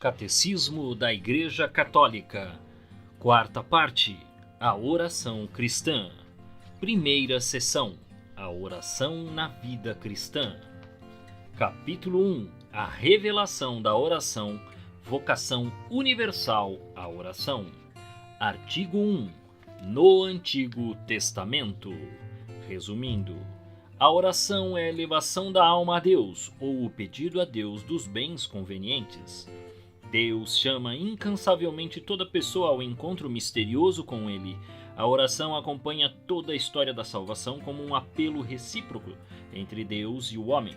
Catecismo da Igreja Católica. Quarta parte. A oração cristã. Primeira seção. A oração na vida cristã. Capítulo 1. A revelação da oração. Vocação universal à oração. Artigo 1. No Antigo Testamento. Resumindo, a oração é a elevação da alma a Deus, ou o pedido a Deus dos bens convenientes. Deus chama incansavelmente toda pessoa ao encontro misterioso com Ele. A oração acompanha toda a história da salvação como um apelo recíproco entre Deus e o homem.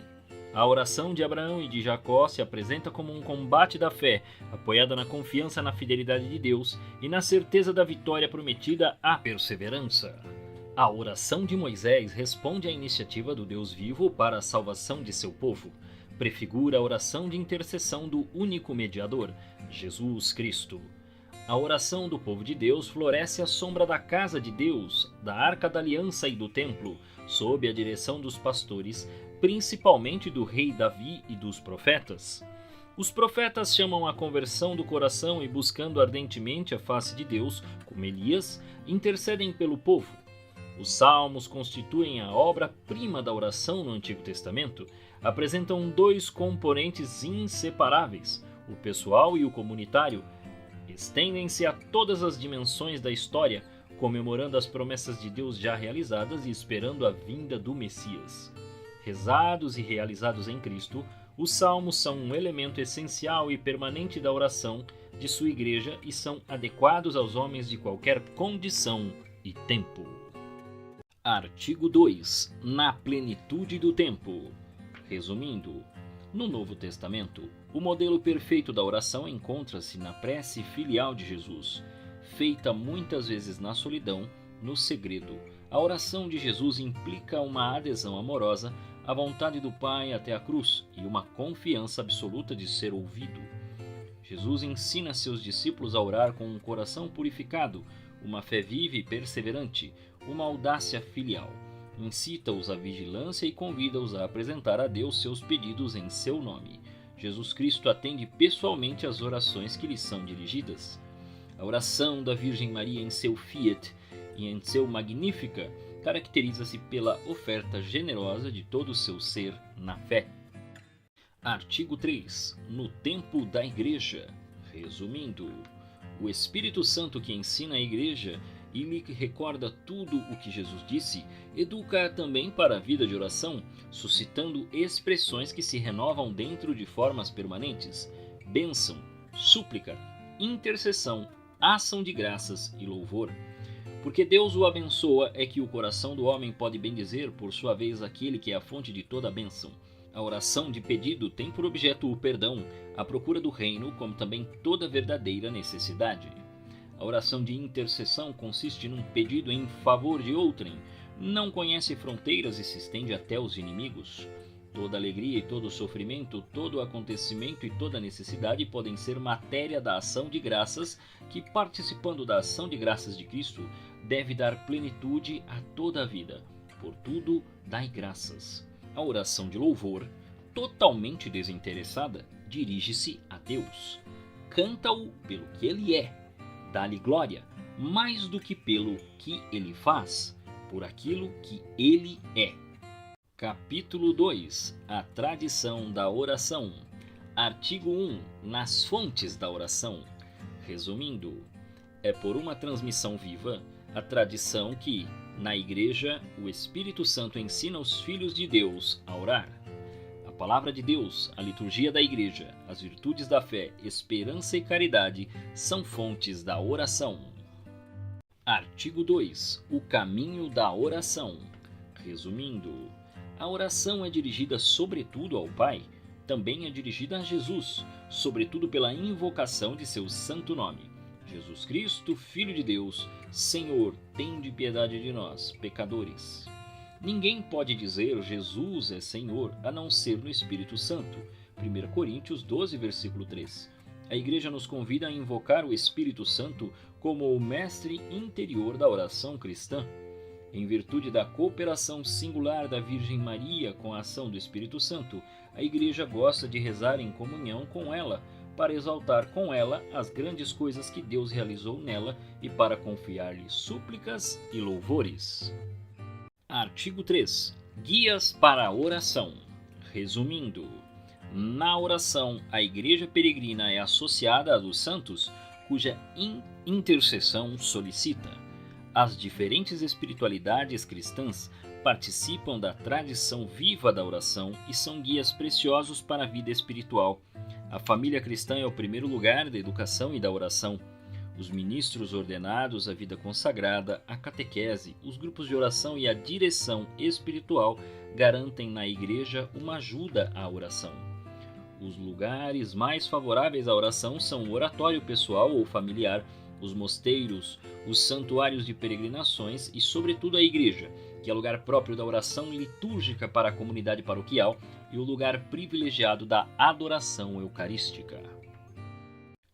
A oração de Abraão e de Jacó se apresenta como um combate da fé, apoiada na confiança na fidelidade de Deus e na certeza da vitória prometida à perseverança. A oração de Moisés responde à iniciativa do Deus vivo para a salvação de seu povo. Prefigura a oração de intercessão do único mediador, Jesus Cristo. A oração do povo de Deus floresce à sombra da casa de Deus, da Arca da Aliança e do Templo, sob a direção dos pastores, principalmente do rei Davi e dos profetas. Os profetas chamam a conversão do coração e, buscando ardentemente a face de Deus, como Elias, intercedem pelo povo. Os salmos constituem a obra-prima da oração no Antigo Testamento, apresentam dois componentes inseparáveis, o pessoal e o comunitário. Estendem-se a todas as dimensões da história, comemorando as promessas de Deus já realizadas e esperando a vinda do Messias. Rezados e realizados em Cristo, os salmos são um elemento essencial e permanente da oração de sua igreja e são adequados aos homens de qualquer condição e tempo. Artigo 2. Na plenitude do tempo. Resumindo, no Novo Testamento, o modelo perfeito da oração encontra-se na prece filial de Jesus, feita muitas vezes na solidão, no segredo. A oração de Jesus implica uma adesão amorosa à vontade do Pai até a cruz e uma confiança absoluta de ser ouvido. Jesus ensina seus discípulos a orar com um coração purificado, uma fé viva e perseverante, uma audácia filial. Incita-os à vigilância e convida-os a apresentar a Deus seus pedidos em seu nome. Jesus Cristo atende pessoalmente às orações que lhe são dirigidas. A oração da Virgem Maria em seu Fiat e em seu Magnífica caracteriza-se pela oferta generosa de todo o seu ser na fé. Artigo 3. No tempo da Igreja. Resumindo, o Espírito Santo que ensina a Igreja e lhe recorda tudo o que Jesus disse, educa também para a vida de oração, suscitando expressões que se renovam dentro de formas permanentes: bênção, súplica, intercessão, ação de graças e louvor. Porque Deus o abençoa é que o coração do homem pode bendizer por sua vez aquele que é a fonte de toda a bênção. A oração de pedido tem por objeto o perdão, a procura do reino, como também toda verdadeira necessidade. A oração de intercessão consiste num pedido em favor de outrem, não conhece fronteiras e se estende até os inimigos. Toda alegria e todo sofrimento, todo acontecimento e toda necessidade podem ser matéria da ação de graças, que, participando da ação de graças de Cristo, deve dar plenitude a toda a vida. Por tudo, dai graças. A oração de louvor, totalmente desinteressada, dirige-se a Deus. Canta-o pelo que Ele é. Dá-lhe glória, mais do que pelo que Ele faz, por aquilo que Ele é. Capítulo 2. A tradição da oração. Artigo 1. Nas fontes da oração. Resumindo, é por uma transmissão viva a tradição que, na Igreja, o Espírito Santo ensina os filhos de Deus a orar. A palavra de Deus, a liturgia da Igreja, as virtudes da fé, esperança e caridade são fontes da oração. Artigo 2. O caminho da oração. Resumindo, a oração é dirigida sobretudo ao Pai, também é dirigida a Jesus, sobretudo pela invocação de seu santo nome. Jesus Cristo, Filho de Deus, Senhor, tende piedade de nós, pecadores. Ninguém pode dizer Jesus é Senhor a não ser no Espírito Santo. 1 Coríntios 12, versículo 3. A Igreja nos convida a invocar o Espírito Santo como o mestre interior da oração cristã. Em virtude da cooperação singular da Virgem Maria com a ação do Espírito Santo, a Igreja gosta de rezar em comunhão com ela, para exaltar com ela as grandes coisas que Deus realizou nela e para confiar-lhe súplicas e louvores. Artigo 3. Guias para a oração. Resumindo, na oração, a Igreja Peregrina é associada à dos santos, cuja intercessão solicita. As diferentes espiritualidades cristãs participam da tradição viva da oração e são guias preciosos para a vida espiritual. A família cristã é o primeiro lugar da educação e da oração. Os ministros ordenados à vida consagrada, a catequese, os grupos de oração e a direção espiritual garantem na Igreja uma ajuda à oração. Os lugares mais favoráveis à oração são o oratório pessoal ou familiar, os mosteiros, os santuários de peregrinações e, sobretudo, a igreja, que é lugar próprio da oração litúrgica para a comunidade paroquial e o lugar privilegiado da adoração eucarística.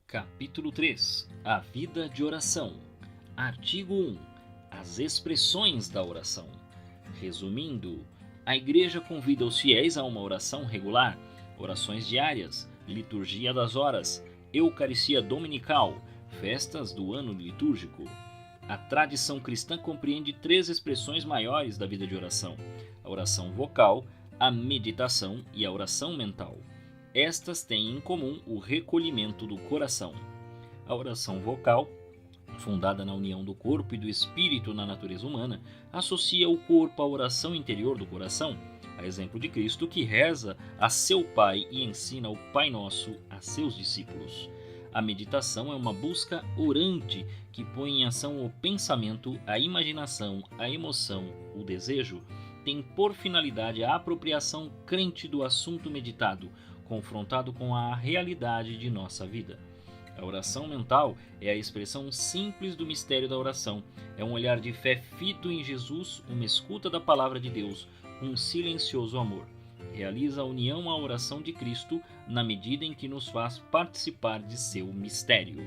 Capítulo 3. A vida de oração. Artigo 1. As expressões da oração. Resumindo, a igreja convida os fiéis a uma oração regular, orações diárias, liturgia das horas, eucaristia dominical, festas do ano litúrgico. A tradição cristã compreende 3 expressões maiores da vida de oração: a oração vocal, a meditação e a oração mental. Estas têm em comum o recolhimento do coração. A oração vocal, fundada na união do corpo e do espírito na natureza humana, associa o corpo à oração interior do coração, a exemplo de Cristo, que reza a seu Pai e ensina o Pai Nosso a seus discípulos. A meditação é uma busca orante que põe em ação o pensamento, a imaginação, a emoção, o desejo. Tem por finalidade a apropriação crente do assunto meditado, confrontado com a realidade de nossa vida. A oração mental é a expressão simples do mistério da oração. É um olhar de fé fito em Jesus, uma escuta da palavra de Deus, um silencioso amor. Realiza a união à oração de Cristo na medida em que nos faz participar de seu mistério.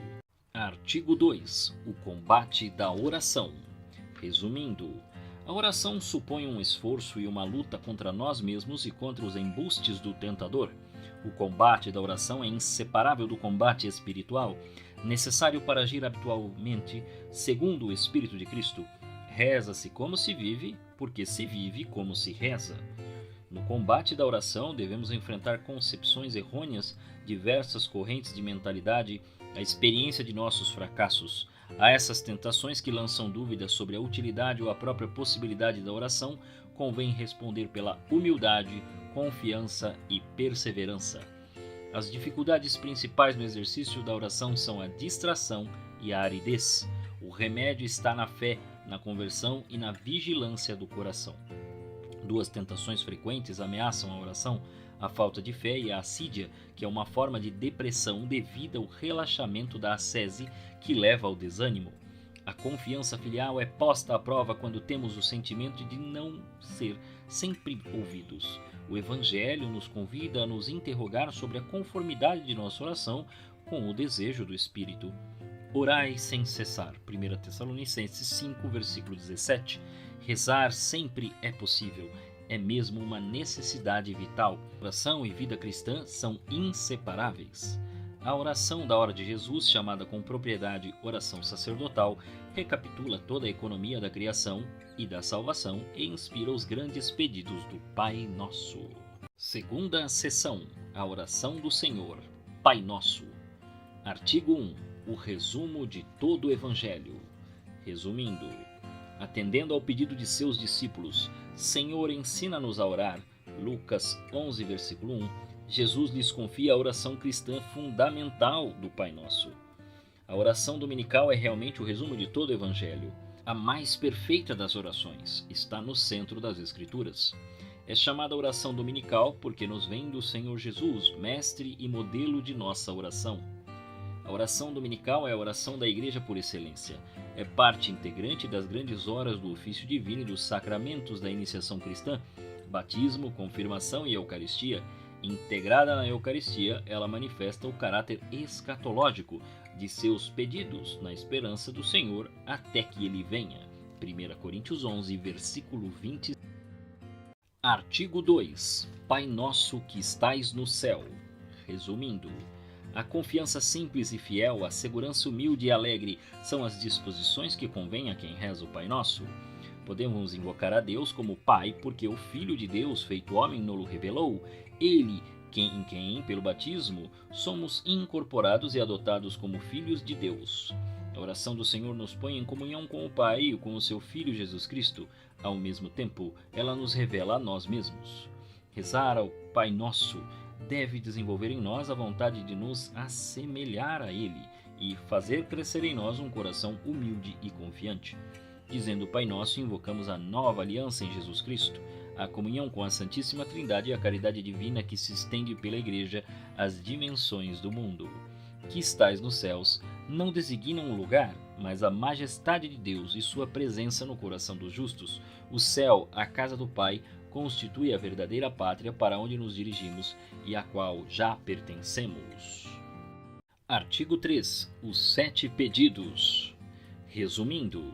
Artigo 2. O combate da oração. Resumindo, a oração supõe um esforço e uma luta contra nós mesmos e contra os embustes do tentador. O combate da oração é inseparável do combate espiritual, necessário para agir habitualmente segundo o Espírito de Cristo. Reza-se como se vive, porque se vive como se reza. No combate da oração, devemos enfrentar concepções errôneas, diversas correntes de mentalidade, a experiência de nossos fracassos. A essas tentações que lançam dúvidas sobre a utilidade ou a própria possibilidade da oração, convém responder pela humildade, confiança e perseverança. As dificuldades principais no exercício da oração são a distração e a aridez. O remédio está na fé, na conversão e na vigilância do coração. 2 tentações frequentes ameaçam a oração: a falta de fé e a assídia, que é uma forma de depressão devida ao relaxamento da ascese que leva ao desânimo. A confiança filial é posta à prova quando temos o sentimento de não ser sempre ouvidos. O Evangelho nos convida a nos interrogar sobre a conformidade de nossa oração com o desejo do Espírito. Orai sem cessar. 1 Tessalonicenses 5, versículo 17. Rezar sempre é possível. É mesmo uma necessidade vital. Oração e vida cristã são inseparáveis. A oração da hora de Jesus, chamada com propriedade oração sacerdotal, recapitula toda a economia da criação e da salvação e inspira os grandes pedidos do Pai Nosso. Segunda seção, a oração do Senhor, Pai Nosso. Artigo 1. O resumo de todo o Evangelho. Resumindo, atendendo ao pedido de seus discípulos, Senhor, ensina-nos a orar, Lucas 11, versículo 1, Jesus lhes confia a oração cristã fundamental do Pai Nosso. A oração dominical é realmente o resumo de todo o Evangelho. A mais perfeita das orações está no centro das Escrituras. É chamada oração dominical porque nos vem do Senhor Jesus, mestre e modelo de nossa oração. A oração dominical é a oração da Igreja por excelência. É parte integrante das grandes horas do ofício divino e dos sacramentos da iniciação cristã, batismo, confirmação e Eucaristia. Integrada na Eucaristia, ela manifesta o caráter escatológico de seus pedidos na esperança do Senhor até que ele venha. 1 Coríntios 11, versículo 20. Artigo 2. Pai nosso que estais no céu. Resumindo, A confiança simples e fiel, a segurança humilde e alegre são as disposições que convém a quem reza o Pai Nosso. Podemos invocar a Deus como Pai porque o Filho de Deus, feito homem, nos revelou. Ele, em quem, pelo batismo, somos incorporados e adotados como filhos de Deus. A oração do Senhor nos põe em comunhão com o Pai e com o seu Filho Jesus Cristo. Ao mesmo tempo, ela nos revela a nós mesmos. Rezar ao Pai Nosso deve desenvolver em nós a vontade de nos assemelhar a Ele e fazer crescer em nós um coração humilde e confiante. Dizendo Pai Nosso, invocamos a nova aliança em Jesus Cristo, a comunhão com a Santíssima Trindade e a caridade divina que se estende pela Igreja às dimensões do mundo. Que estais nos céus não designa um lugar, mas a majestade de Deus e sua presença no coração dos justos. O céu, a casa do Pai, constitui a verdadeira pátria para onde nos dirigimos e à qual já pertencemos. Artigo 3. Os 7 pedidos. Resumindo,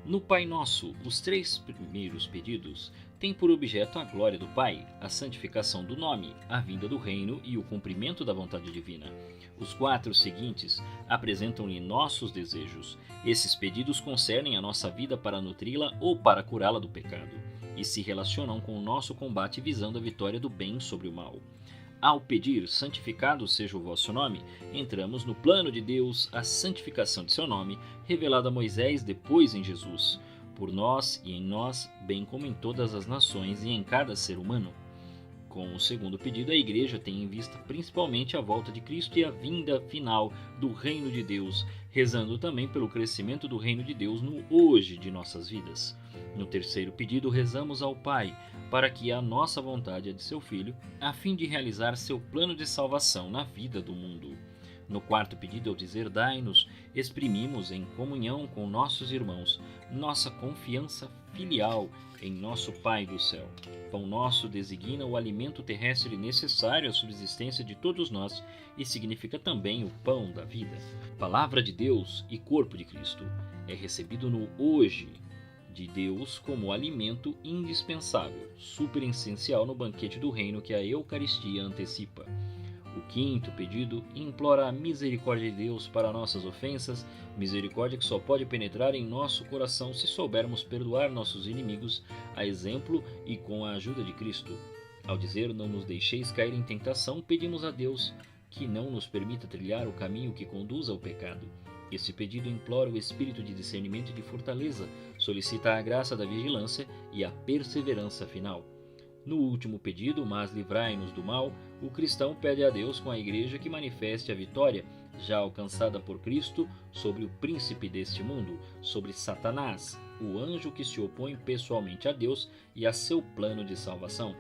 no Pai Nosso, os 3 primeiros pedidos têm por objeto a glória do Pai, a santificação do nome, a vinda do reino e o cumprimento da vontade divina. Os 4 seguintes apresentam-lhe nossos desejos. Esses pedidos concernem a nossa vida para nutri-la ou para curá-la do pecado, e se relacionam com o nosso combate visando a vitória do bem sobre o mal. Ao pedir, santificado seja o vosso nome, entramos no plano de Deus, a santificação de seu nome, revelada a Moisés depois em Jesus, por nós e em nós, bem como em todas as nações e em cada ser humano. Com o segundo pedido, a Igreja tem em vista principalmente a volta de Cristo e a vinda final do Reino de Deus, rezando também pelo crescimento do Reino de Deus no hoje de nossas vidas. No terceiro pedido, rezamos ao Pai, para que a nossa vontade é de seu Filho, a fim de realizar seu plano de salvação na vida do mundo. No quarto pedido, ao dizer dai-nos, exprimimos em comunhão com nossos irmãos nossa confiança filial em nosso Pai do céu. Pão nosso designa o alimento terrestre necessário à subsistência de todos nós e significa também o pão da vida. Palavra de Deus e corpo de Cristo é recebido no hoje de Deus como alimento indispensável, superessencial no banquete do reino que a Eucaristia antecipa. O quinto pedido implora a misericórdia de Deus para nossas ofensas, misericórdia que só pode penetrar em nosso coração se soubermos perdoar nossos inimigos, a exemplo e com a ajuda de Cristo. Ao dizer não nos deixeis cair em tentação, pedimos a Deus que não nos permita trilhar o caminho que conduz ao pecado. Esse pedido implora o espírito de discernimento e de fortaleza, solicita a graça da vigilância e a perseverança final. No último pedido, mas livrai-nos do mal, o cristão pede a Deus com a Igreja que manifeste a vitória, já alcançada por Cristo, sobre o príncipe deste mundo, sobre Satanás, o anjo que se opõe pessoalmente a Deus e a seu plano de salvação.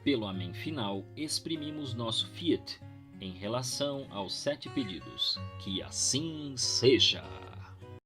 Pelo amém final, exprimimos nosso fiat em relação aos 7 pedidos. Que assim seja!